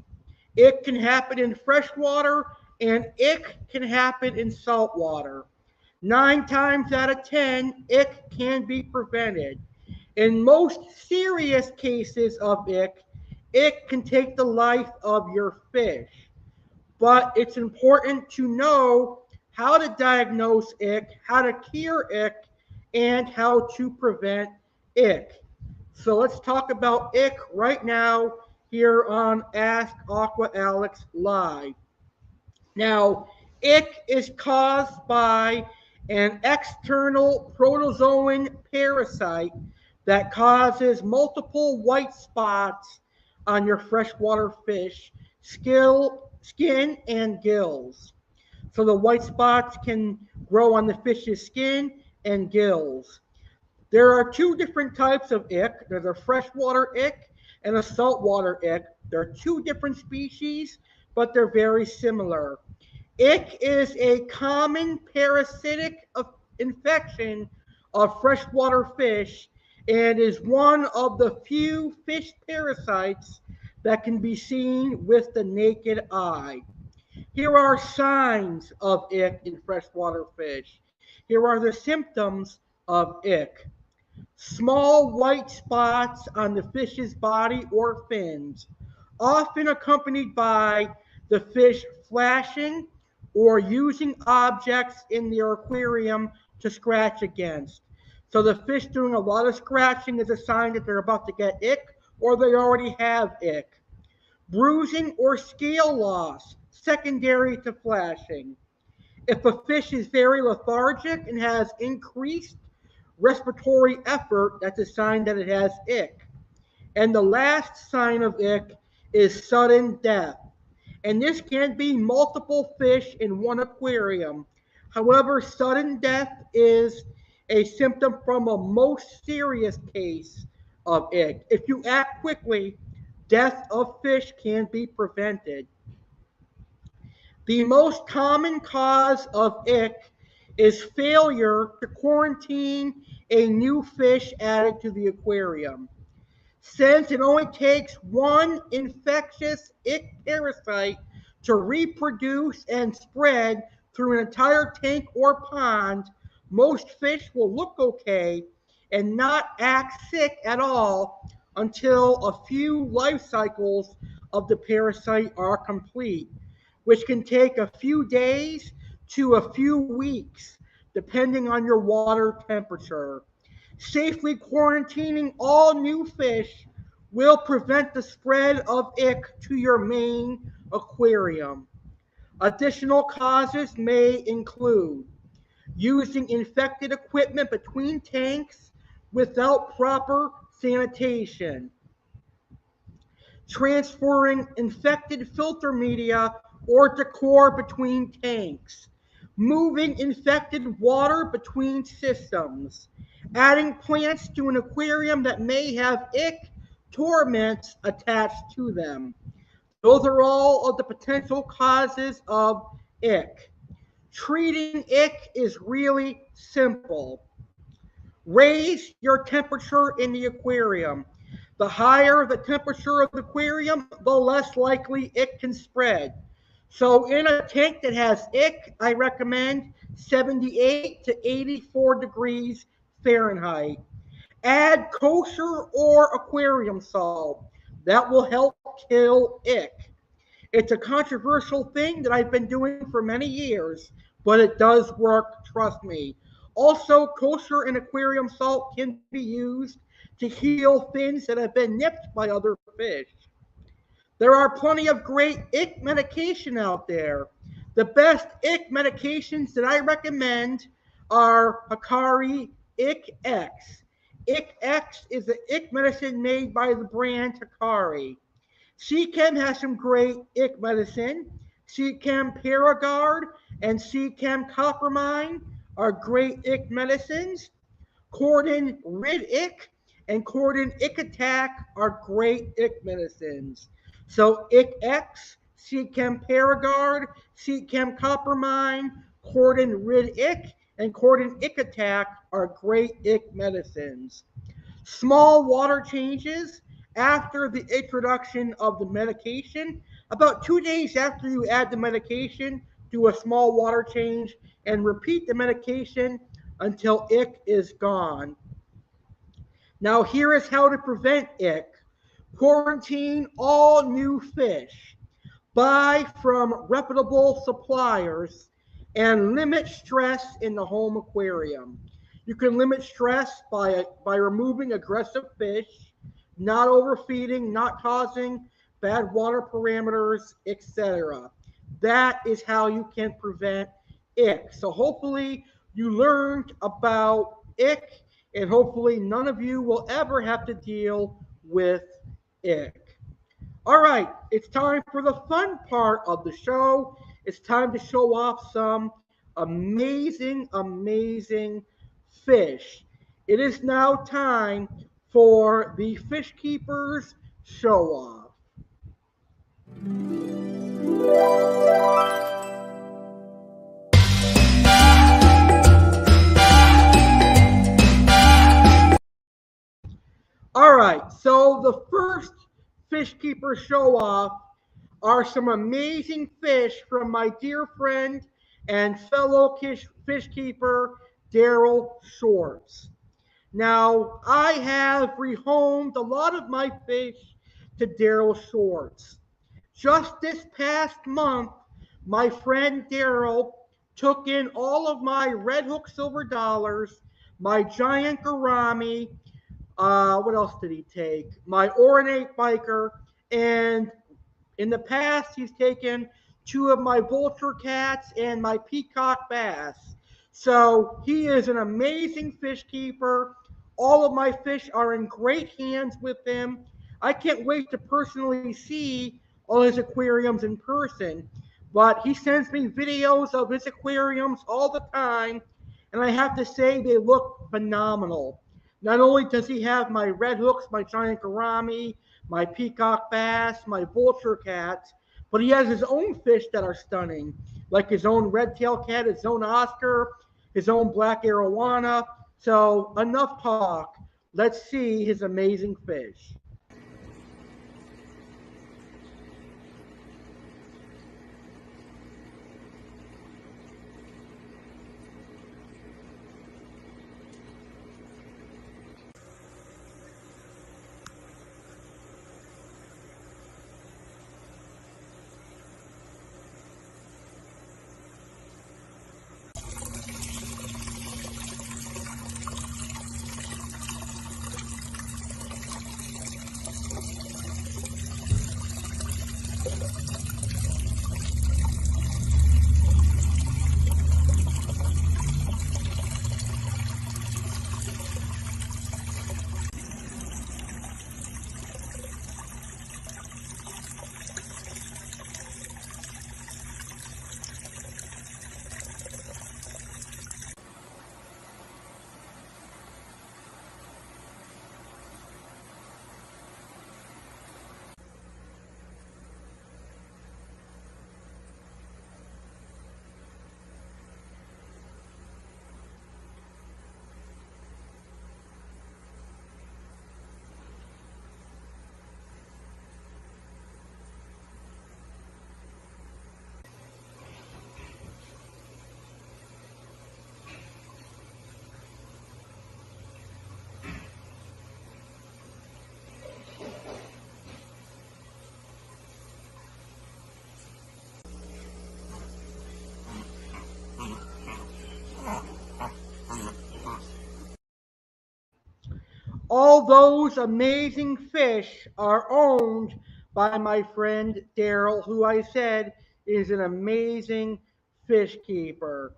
E: Ick can happen in freshwater, and ick can happen in saltwater. 9 times out of 10, ick can be prevented. In most serious cases of ick can take the life of your fish. But it's important to know how to diagnose ick, how to cure ick, and how to prevent ick. So let's talk about ick right now here on Ask Aqua Alex Live. Now, ick is caused by an external protozoan parasite that causes multiple white spots on your freshwater fish skin and gills. So the white spots can grow on the fish's skin and gills. There are 2 different types of ick. There's a freshwater ick and a saltwater ick. They're 2 different species, but they're very similar. Ick is a common parasitic infection of freshwater fish and is one of the few fish parasites that can be seen with the naked eye. Here are signs of ick in freshwater fish. Here are the symptoms of ick. Small white spots on the fish's body or fins, often accompanied by the fish flashing or using objects in their aquarium to scratch against. So the fish doing a lot of scratching is a sign that they're about to get ick or they already have ick. Bruising or scale loss, secondary to flashing. If a fish is very lethargic and has increased respiratory effort, that's a sign that it has ick. And the last sign of ick is sudden death. And this can be multiple fish in one aquarium. However, sudden death is a symptom from a most serious case of ick. If you act quickly, death of fish can be prevented. The most common cause of ick is failure to quarantine a new fish added to the aquarium. Since it only takes one infectious ick parasite to reproduce and spread through an entire tank or pond, most fish will look okay and not act sick at all until a few life cycles of the parasite are complete, which can take a few days to a few weeks, depending on your water temperature. Safely quarantining all new fish will prevent the spread of ick to your main aquarium. Additional causes may include using infected equipment between tanks without proper sanitation, transferring infected filter media or decor between tanks, moving infected water between systems, adding plants to an aquarium that may have ick torments attached to them. Those are all of the potential causes of ick. Treating ick is really simple. Raise your temperature in the aquarium. The higher the temperature of the aquarium, the less likely it can spread. So in a tank that has ick, I recommend 78 to 84 degrees Fahrenheit. Add kosher or aquarium salt. That will help kill ick. It's a controversial thing that I've been doing for many years, but it does work, trust me. Also, kosher and aquarium salt can be used to heal fins that have been nipped by other fish. There are plenty of great ick medication out there. The best ick medications that I recommend are Hikari Ick X. Ick X is the ick medicine made by the brand Hikari. C-Chem has some great ick medicine. C-Chem Paragard and C-Chem Coppermine are great ick medicines. Cordon Rid Ick and Cordon Ick Attack are great ick medicines. So Ick X, C-Chem Paragard, C-Chem Coppermine, Cordon Rid Ick, and Cordon Ick Attack are great ick medicines. Small water changes after the introduction of the medication. About 2 days after you add the medication, do a small water change and repeat the medication until ick is gone. Now, here is how to prevent ick. Quarantine all new fish. Buy from reputable suppliers and limit stress in the home aquarium. You can limit stress by removing aggressive fish, not overfeeding, not causing bad water parameters, etc. That is how you can prevent ick. So hopefully you learned about ick, and hopefully none of you will ever have to deal with ick. All right, it's time for the fun part of the show. It's time to show off some amazing fish. It is now time for the Fish Keepers show off. All right, so the first Fish Keeper show off are some amazing fish from my dear friend and fellow fish keeper, Darrell Schwartz. Now, I have rehomed a lot of my fish to Darrell Schwartz. Just this past month, my friend Darrell took in all of my red hook silver dollars, my giant gourami, what else did he take? My ornate biker, and in the past, he's taken two of my vulture cats and my peacock bass. So he is an amazing fish keeper. All of my fish are in great hands with him. I can't wait to personally see all his aquariums in person. But he sends me videos of his aquariums all the time, and I have to say they look phenomenal. Not only does he have my red hooks, my giant gourami, my peacock bass, my vulture cats, but he has his own fish that are stunning, like his own red-tailed cat, his own Oscar, his own black arowana. So enough talk. Let's see his amazing fish. All those amazing fish are owned by my friend Darrell, who I said is an amazing fish keeper.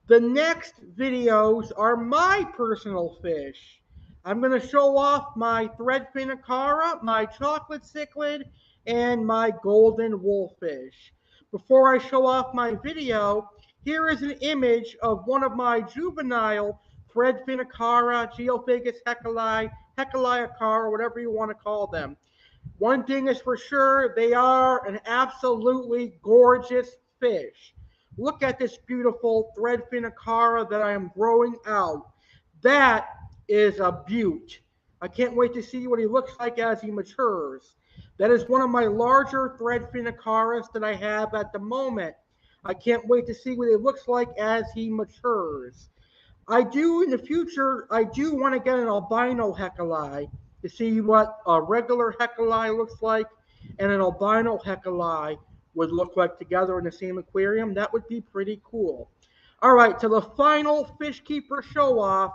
E: The next videos are my personal fish. I'm going to show off my threadfin acara, my chocolate cichlid, and my golden wolffish. Before I show off my video, here is an image of one of my juvenile threadfin acara, Geophagus hecali, hecali acara, whatever you want to call them. One thing is for sure, they are an absolutely gorgeous fish. Look at this beautiful threadfin acara that I am growing out. That is a beaut. I can't wait to see what he looks like as he matures. That is one of my larger threadfin acaras that I have at the moment. I can't wait to see what he looks like as he matures. I do in the future, I do want to get an albino hecali to see what a regular hecali looks like and an albino hecali would look like together in the same aquarium. That would be pretty cool. All right, so the final fish keeper show off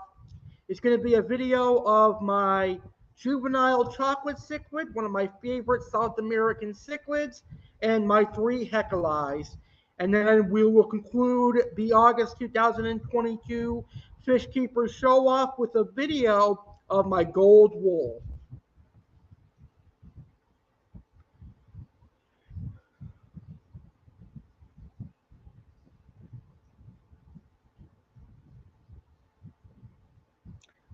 E: is going to be a video of my juvenile chocolate cichlid, one of my favorite South American cichlids, and my 3 hecalis. And then we will conclude the August 2022 Fish Keeper show off with a video of my gold wolf.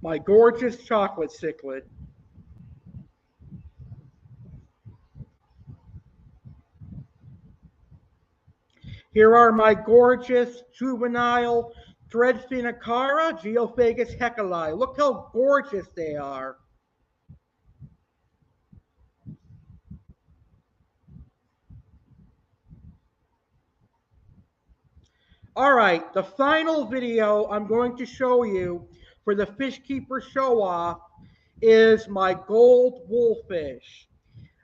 E: My gorgeous chocolate cichlid. Here are my gorgeous juvenile threadfin acara, Geophagus hecali. Look how gorgeous they are. All right, the final video I'm going to show you for the Fish Keeper show off is my gold wolfish.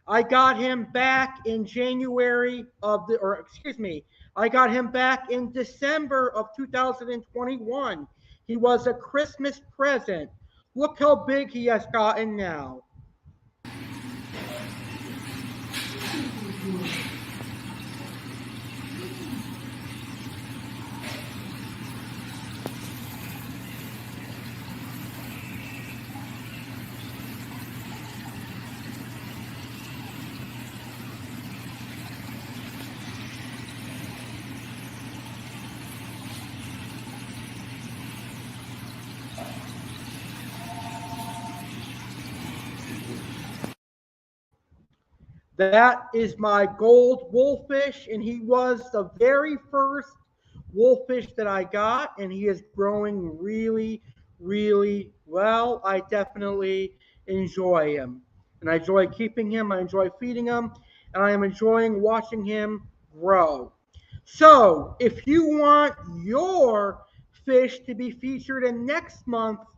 E: I got him back in January of the, or excuse me, I got him back in December of 2021. He was a Christmas present. Look how big he has gotten now. That is my gold wolfish, and he was the very first wolfish that I got, and he is growing really, really well. I definitely enjoy him, and I enjoy keeping him. I enjoy feeding him, and I am enjoying watching him grow. So, if you want your fish to be featured in next month's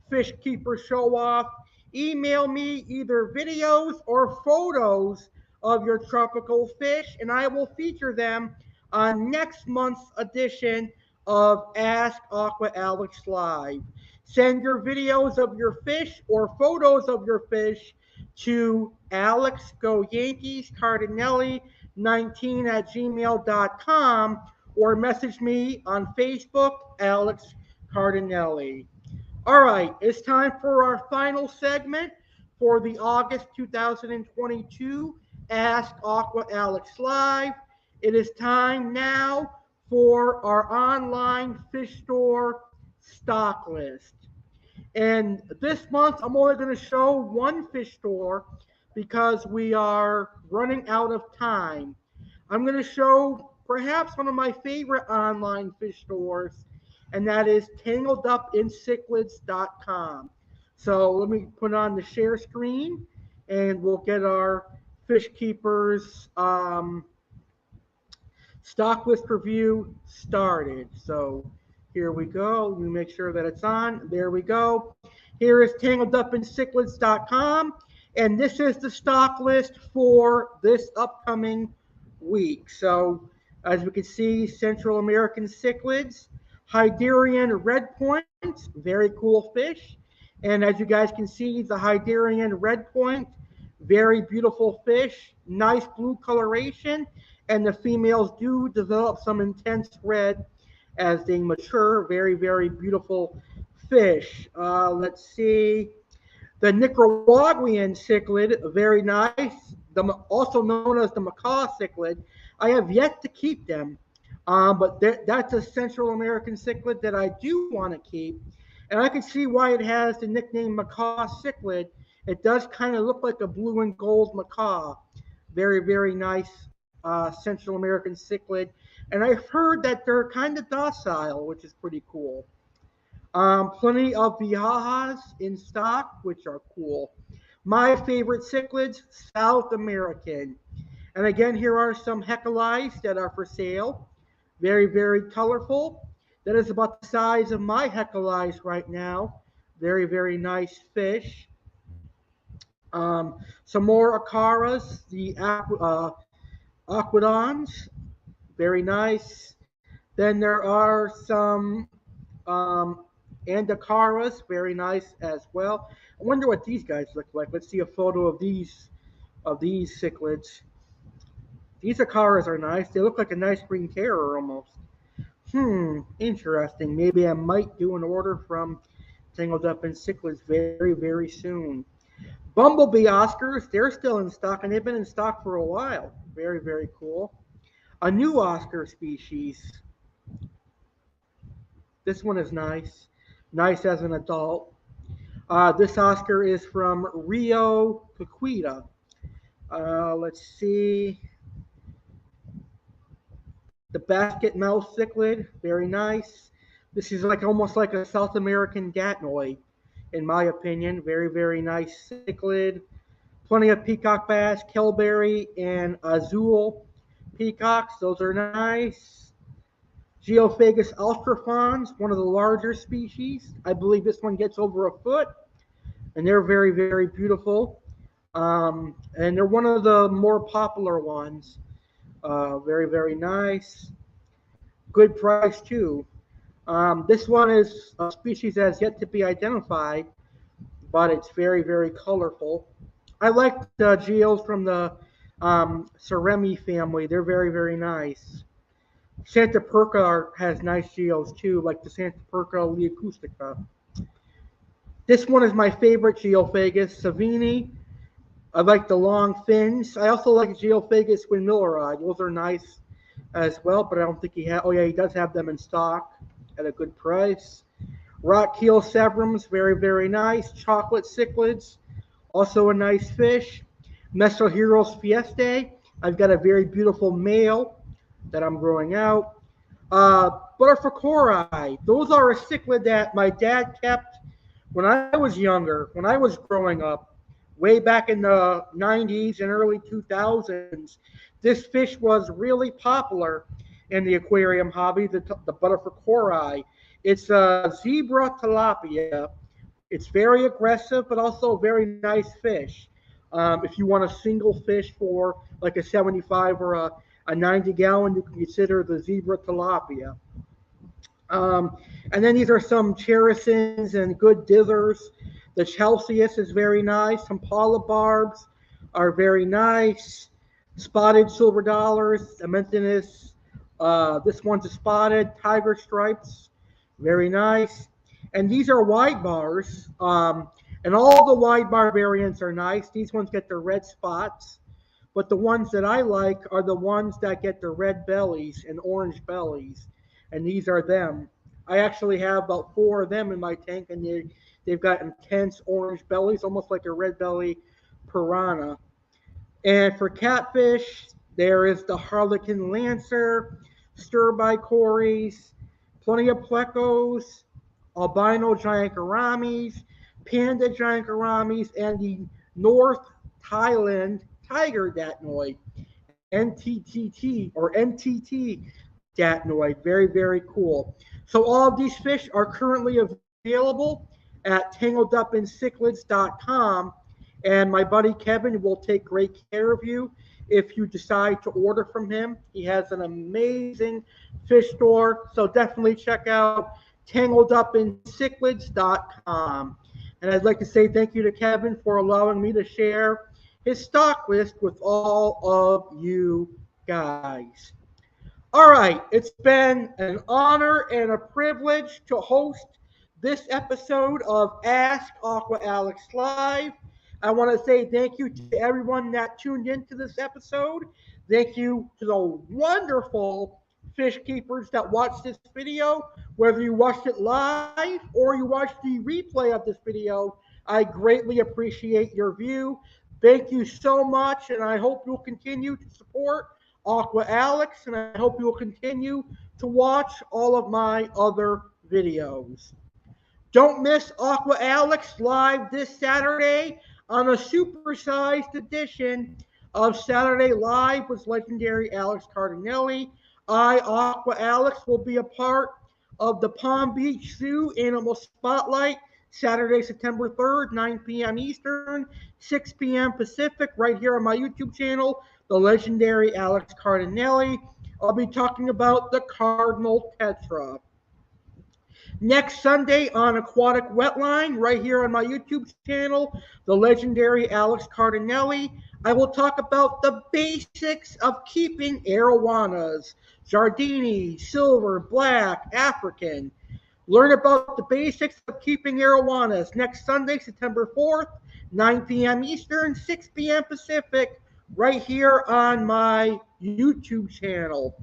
E: Fish Keeper Show Off, email me either videos or photos of your tropical fish, and I will feature them on next month's edition of Ask Aqua Alex Live. Send your videos of your fish or photos of your fish to Alex Go Yankees Cardinale 19 at gmail.com or message me on Facebook, Alex Cardinale. All right, it's time for our final segment for the August 2022 Ask Aqua Alex Live. It is time now for our online fish store stock list. And this month, I'm only going to show one fish store because we are running out of time. I'm going to show perhaps one of my favorite online fish stores, and that is tangledupincichlids.com. So let me put on the share screen, and we'll get our Fish Keepers stock list review started. So here we go. Let me make sure that it's on. There we go. Here is tangledupincichlids.com, and this is the stock list for this upcoming week. So as we can see, Central American cichlids, Hyderian red points, very cool fish. And as you guys can see, the Hyderian red point, very beautiful fish, nice blue coloration, and the females do develop some intense red as they mature. Very, very beautiful fish. Let's see. The Nicaraguan cichlid, very nice. Also known as the macaw cichlid. I have yet to keep them, but that's a Central American cichlid that I do want to keep. And I can see why it has the nickname macaw cichlid. It does kind of look like a blue and gold macaw. Very, very nice Central American cichlid. And I've heard that they're kind of docile, which is pretty cool. Plenty of Viajas in stock, which are cool. My favorite cichlids, South American. And again, here are some Hecalites that are for sale. Very, very colorful. That is about the size of my Hecalites right now. Very, very nice fish. Some more acaras, the aquadons. Very nice. Then there are some acaras, very nice as well. I wonder what these guys look like. Let's see a photo of these cichlids. These acaras are nice. They look like a nice green terror almost. Interesting. Maybe I might do an order from Tangled Up in Cichlids very, very soon. Bumblebee Oscars, they're still in stock, and they've been in stock for a while. Very, very cool. A new Oscar species. This one is nice. Nice as an adult. This Oscar is from Rio Paquita. Let's see. The basket mouth cichlid, very nice. This is like almost like a South American datnoid, in my opinion. Very, very nice cichlid. Plenty of peacock bass, kelberry, and azul peacocks. Those are nice. Geophagus ultrafons, one of the larger species. I believe this one gets over a foot, and they're very, very beautiful. And they're one of the more popular ones. Very, very nice. Good price, too. This one is a species that has yet to be identified, but it's very, very colorful. I like the geos from the Ceremi family. They're very, very nice. Santa Perca has nice geos, too, like the Santa Perca Leacustica. This one is my favorite Geophagus, Savini. I like the long fins. I also like Geophagus windmilleri. Those are nice as well, but I don't think he has. Oh yeah, he does have them in stock at a good price. Rock keel severums, very, very nice. Chocolate cichlids, also a nice fish. Mesoheros fiestae. I've got a very beautiful male that I'm growing out. Butterfracori. Those are a cichlid that my dad kept when I was younger, when I was growing up, way back in the 90s and early 2000s. This fish was really popular in the aquarium hobby, the Butterfracori. It's a zebra tilapia. It's very aggressive, but also a very nice fish. If you want a single fish for like a 75 or a 90 gallon, you can consider the zebra tilapia. And then these are some cherisons and good dithers. The Chalceus is very nice. Some polybarbs are very nice. Spotted silver dollars, Amentinus. This one's a spotted tiger stripes. Very nice. And these are wide bars. And all the wide bar variants are nice. These ones get the red spots. But the ones that I like are the ones that get the red bellies and orange bellies. And these are them. I actually have about 4 of them in my tank, and they've got intense orange bellies, almost like a red belly piranha. And for catfish, there is the Harlequin Lancer, Sturbicories, plenty of plecos, albino giant gouramis, panda giant gouramis, and the North Thailand tiger datnoid, NTTT or NTT datnoid. Very, very cool. So all of these fish are currently available at tangledupincichlids.com, and my buddy Kevin will take great care of you if you decide to order from him. He has an amazing fish store, so definitely check out tangledupincichlids.com. And I'd like to say thank you to Kevin for allowing me to share his stock list with all of you guys. All right, it's been an honor and a privilege to host this episode of Ask Aqua Alex Live. I want to say thank you to everyone that tuned into this episode. Thank you to the wonderful fish keepers that watched this video. Whether you watched it live or you watched the replay of this video, I greatly appreciate your view. Thank you so much, and I hope you'll continue to support Aqua Alex, and I hope you'll continue to watch all of my other videos. Don't miss Aqua Alex live this Saturday on a supersized edition of Saturday Live with legendary Alex Cardinale. Aqua Alex, will be a part of the Palm Beach Zoo Animal Spotlight Saturday, September 3rd, 9 p.m. Eastern, 6 p.m. Pacific, right here on my YouTube channel, the legendary Alex Cardinale. I'll be talking about the Cardinal Tetra. Next Sunday on Aquatic Wetline, right here on my YouTube channel, the legendary Alex Cardinale, I will talk about the basics of keeping arowanas, Jardini, silver, black, African. Learn about the basics of keeping arowanas next Sunday, September 4th, 9 p.m. Eastern, 6 p.m. Pacific, right here on my YouTube channel.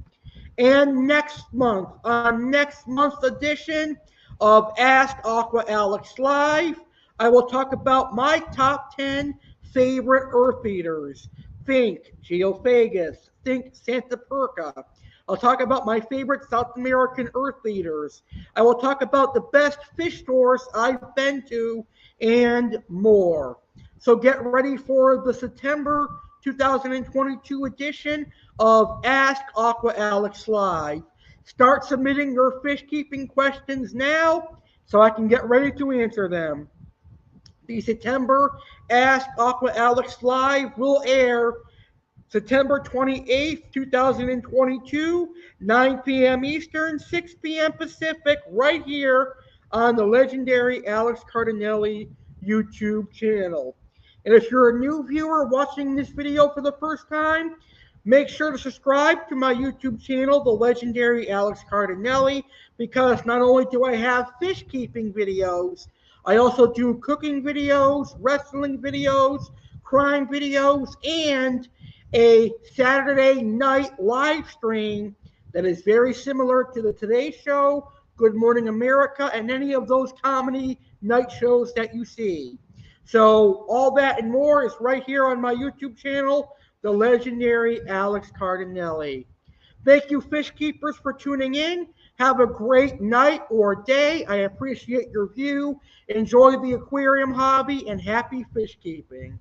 E: And next month, on next month's edition of Ask Aqua Alex Live, I will talk about my top 10 favorite earth eaters. Think Geophagus, think Santa Perca. I'll talk about my favorite South American earth eaters. I will talk about the best fish stores I've been to and more. So get ready for the September 2022 edition of Ask Aqua Alex Live. Start submitting your fish keeping questions now so I can get ready to answer them. The September Ask Aqua Alex Live will air September 28th, 2022, 9 p.m. Eastern, 6 p.m. Pacific, right here on the legendary Alex Cardinale YouTube channel. And if you're a new viewer watching this video for the first time, make sure to subscribe to my YouTube channel, the legendary Alex Cardinale, because not only do I have fish keeping videos, I also do cooking videos, wrestling videos, crime videos, and a Saturday night live stream that is very similar to the Today Show, Good Morning America, and any of those comedy night shows that you see. So all that and more is right here on my YouTube channel, the legendary Alex Cardinale. Thank you, fish keepers, for tuning in. Have a great night or day. I appreciate your view. Enjoy the aquarium hobby and happy fish keeping.